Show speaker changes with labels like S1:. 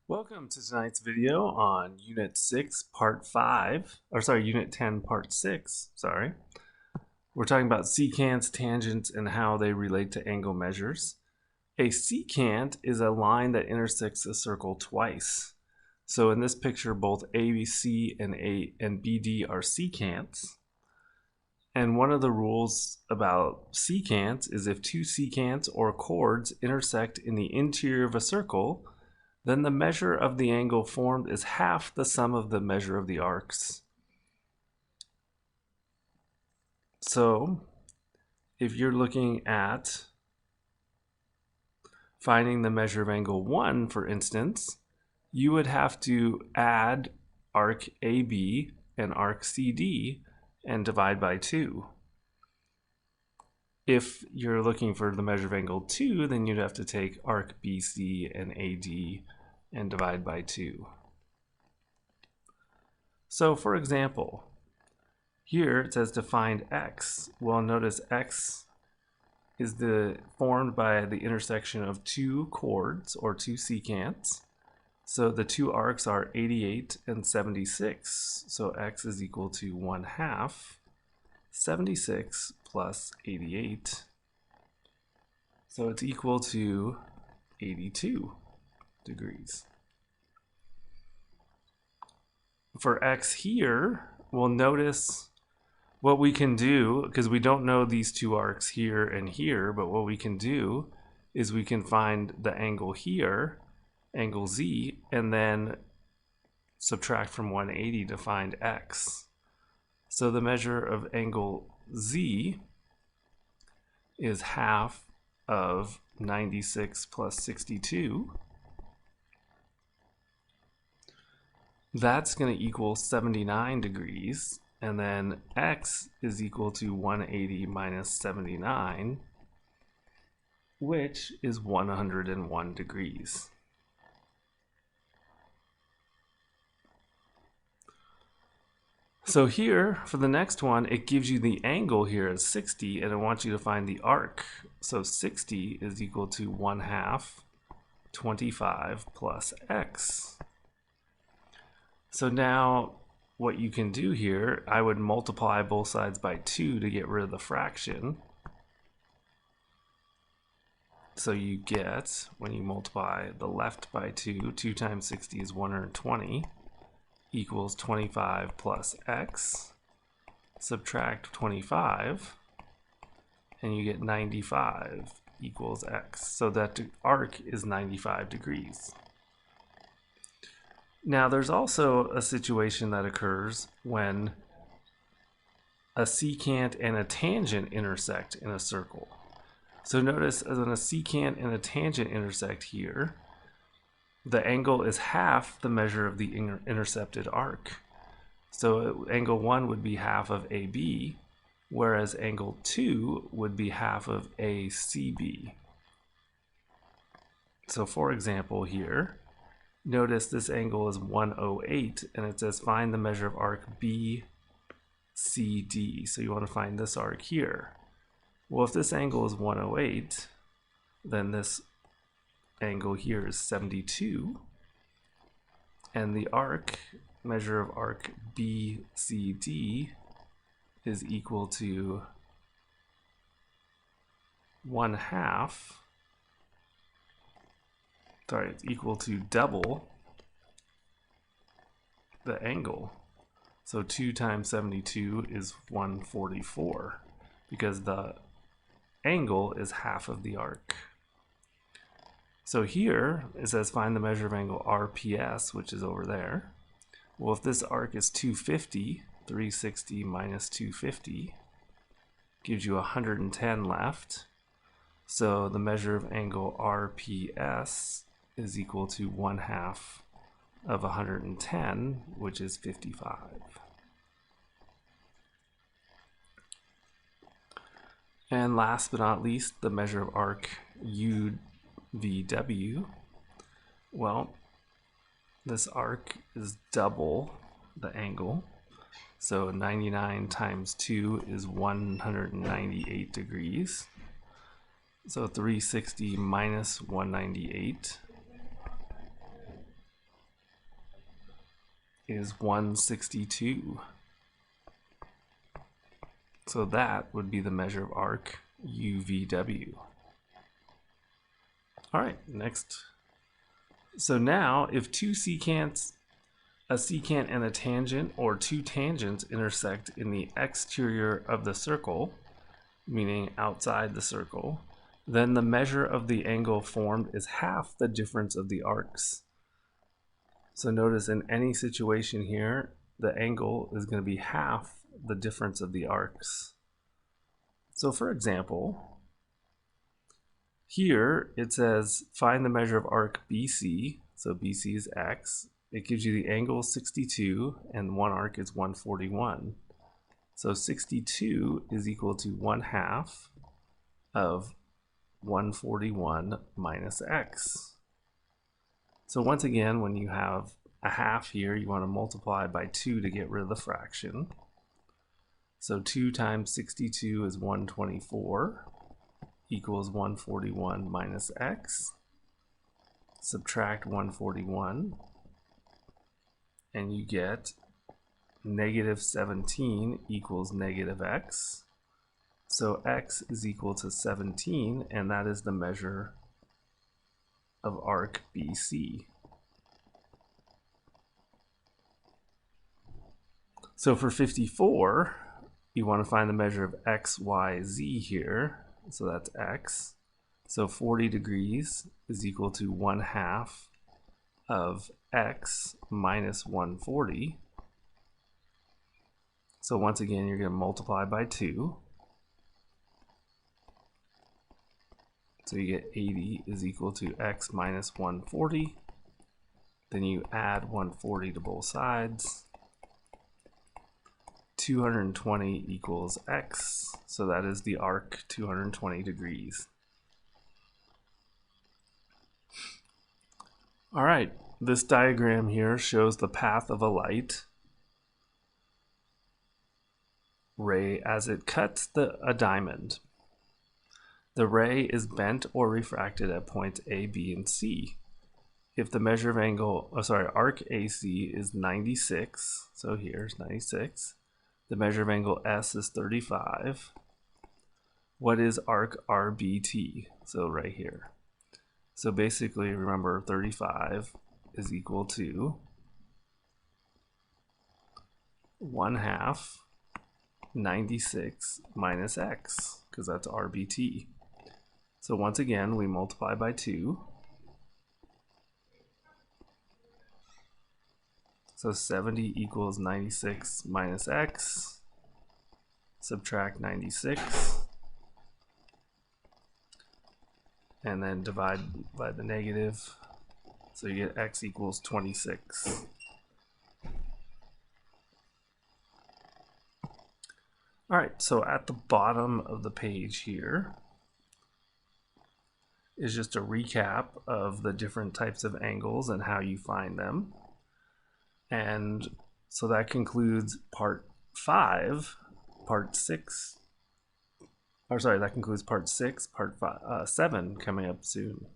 S1: Welcome to tonight's video on Unit 6, Part 5, or sorry, Unit 10, Part 6, sorry. We're talking about secants, tangents, and how they relate to angle measures. A secant is a line that intersects a circle twice. So in this picture, both ABC and BD are secants. And one of the rules about secants is if two secants or chords intersect in the interior of a circle, then the measure of the angle formed is half the sum of the measure of the arcs. So if you're looking at finding the measure of angle 1, for instance, you would have to add arc AB and arc CD and divide by 2. If you're looking for the measure of angle 2, then you'd have to take arc BC and AD and divide by 2. So for example, here it says to find x. Well, notice x is formed by the intersection of two chords or two secants. So the two arcs are 88 and 76. So x is equal to 1/2 76 plus 88. So it's equal to 82 degrees. For x here, we'll notice what we can do, because we don't know these two arcs here and here, but what we can do is we can find the angle here, angle Z, and then subtract from 180 to find x. So the measure of angle Z is half of 96 plus 62. That's going to equal 79 degrees, and then x is equal to 180 minus 79, which is 101 degrees. So here, for the next one, it gives you the angle here as 60, and it wants you to find the arc. So 60 is equal to 1/2 25 plus x. So now what you can do here, I would multiply both sides by 2 to get rid of the fraction. So you get, when you multiply the left by 2, 2 times 60 is 120, equals 25 plus x. Subtract 25, and you get 95 equals x. So that arc is 95 degrees. Now there's also a situation that occurs when a secant and a tangent intersect in a circle. So notice when a secant and a tangent intersect here, the angle is half the measure of the intercepted arc. So angle 1 would be half of AB, whereas angle 2 would be half of ACB. So for example here, notice this angle is 108, and it says find the measure of arc BCD. So you want to find this arc here. Well, if this angle is 108, then this angle here is 72, and the measure of arc BCD is equal to 1/2. Sorry, it's equal to double the angle. So 2 times 72 is 144, because the angle is half of the arc. So here it says find the measure of angle RPS, which is over there. Well, if this arc is 250, 360 minus 250 gives you 110 left. So the measure of angle RPS is equal to 1/2 of 110, which is 55. And last but not least, the measure of arc UVW. Well, this arc is double the angle. So 99 times 2 is 198 degrees. So 360 minus 198 is 162. So that would be the measure of arc UVW. All right, next. So now if two secants, a secant and a tangent, or two tangents intersect in the exterior of the circle, meaning outside the circle, then the measure of the angle formed is half the difference of the arcs. So notice in any situation here, the angle is going to be half the difference of the arcs. So for example, here it says find the measure of arc BC, so BC is x. It gives you the angle 62 and one arc is 141. So 62 is equal to 1/2 of 141 minus x. So once again, when you have a half here, you want to multiply by 2 to get rid of the fraction. So 2 times 62 is 124 equals 141 minus x. Subtract 141 and you get negative 17 equals negative x. So x is equal to 17, and that is the measure of arc BC. So for 54, you want to find the measure of x, y, z here. So that's x. So 40 degrees is equal to 1/2 of x minus 140. So once again, you're going to multiply by 2. So you get 80 is equal to x minus 140. Then you add 140 to both sides. 220 equals x. So that is the arc 220 degrees. All right, this diagram here shows the path of a light ray as it cuts a diamond. The ray is bent or refracted at points A, B, and C. If the measure of angle, arc AC is 96, so here's 96. The measure of angle S is 35. What is arc RBT? So right here. So basically, remember 35 is equal to 1/2 96 minus x, because that's RBT. So once again, we multiply by 2. So 70 equals 96 minus x. Subtract 96. And then divide by the negative. So you get x equals 26. All right, so at the bottom of the page here is just a recap of the different types of angles and how you find them. And so that concludes part 5. Part 6, that concludes part 6, part 7 coming up soon.